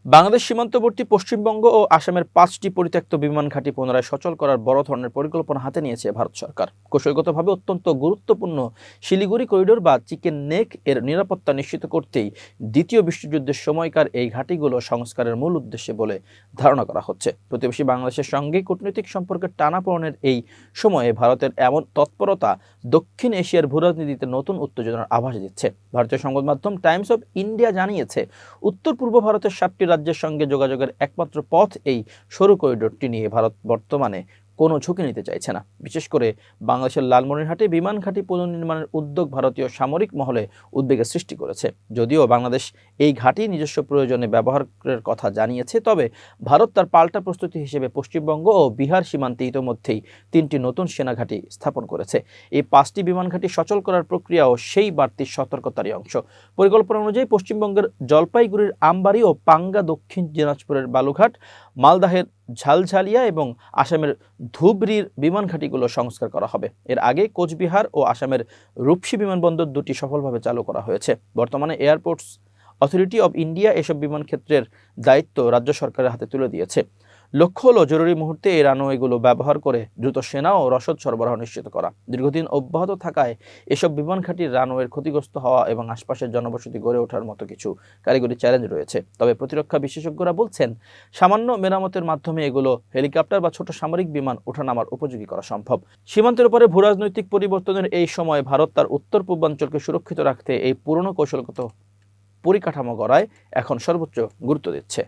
বাংলাদেশ সীমান্তবর্তী পশ্চিমবঙ্গ ও আসামের ৫টি পরিত্যক্ত বিমান ঘাঁটি পুনরায় সচল করার বড় ধরনের পরিকল্পনা হাতে নিয়েছে ভারত সরকার। কৌশলগতভাবে অত্যন্ত গুরুত্বপূর্ণ শিলিগুড়ি করিডোর বা চিকেন নেক এর নিরাপত্তা নিশ্চিত করতেই দ্বিতীয় বিশ্বযুদ্ধের সময়কার এই ঘাঁটিগুলো সংস্কারের মূল উদ্দেশ্যে বলে ধারণা করা হচ্ছে। প্রতিবেশী বাংলাদেশের সঙ্গে কূটনৈতিক সম্পর্কের টানাপোড়েনের এই সময়ে ভারতের এমন তৎপরতা দক্ষিণ এশিয়ার ভূরাজনীতিতে নতুন উত্তেজনার আভাস দিচ্ছে। ভারতীয় সংবাদ মাধ্যম টাইমস অব ইন্ডিয়া জানিয়েছে, উত্তর পূর্ব ভারতের 7টি রাজ্যের সঙ্গে যোগাযোগের একমাত্র পথ এই সরু করিডোরটি নিয়ে ভারত বর্তমানে কোনো ঝুঁকি নিতে চাইছে না। বিশেষ করে বাংলাদেশের লালমনিরহাটে বিমান ঘাঁটি পুনর্নির্মাণের উদ্যোগ ভারতীয় সামরিক মহলে উদ্বেগের সৃষ্টি করেছে। যদিও বাংলাদেশ এই ঘাঁটি নিজস্ব প্রয়োজনে ব্যবহারের কথা জানিয়েছে, তবে ভারত তার পাল্টা প্রস্তুতি হিসেবে পশ্চিমবঙ্গ ও বিহার সীমান্তে ইতোমধ্যেই 3টি নতুন সেনা ঘাঁটি স্থাপন করেছে। এই 5টি বিমান ঘাঁটি সচল করার প্রক্রিয়াও সেই বাড়তি সতর্কতারই অংশ। পরিকল্পনা অনুযায়ী পশ্চিমবঙ্গের জলপাইগুড়ির আমবাড়ি ও পাঙ্গা, দক্ষিণ দিনাজপুরের বালুঘাট, মালদাহের ঝালঝালিয়া এবং আসামের ধুবড়ির বিমান ঘাঁটিগুলো সংস্কার করা হবে। এর আগে কোচবিহার ও আসামের রূপসী বিমানবন্দর দুটি সফলভাবে চালু করা হয়েছে। বর্তমানে এয়ারপোর্টস অথরিটি অব ইন্ডিয়া এসব বিমান ক্ষেত্রের দায়িত্ব রাজ্য সরকারের হাতে তুলে দিয়েছে। লক্ষ্য হলো জরুরি মুহূর্তে এই রানওয়েগুলো ব্যবহার করে দ্রুত সেনা ও রসদ সরবরাহ নিশ্চিত করা। দীর্ঘদিন অব্যাহত থাকায় এসব বিমান ঘাঁটির রানওয়ের ক্ষতিগ্রস্ত হওয়া এবং আশপাশের জনবসতি গড়ে ওঠার মতো কিছু কারিগরি চ্যালেঞ্জ রয়েছে। তবে প্রতিরক্ষা বিশেষজ্ঞরা বলছেন, সামান্য মেরামতের মাধ্যমে এগুলো হেলিকপ্টার বা ছোট সামরিক বিমান ওঠানামার উপযোগী করা সম্ভব। সীমান্তের উপরে ভূরাজনৈতিক পরিবর্তনের এই সময় ভারত তার উত্তর পূর্বাঞ্চলকে সুরক্ষিত রাখতে এই পুরনো কৌশলগত পরিকাঠামো গড়ায় এখন সর্বোচ্চ গুরুত্ব দিচ্ছে।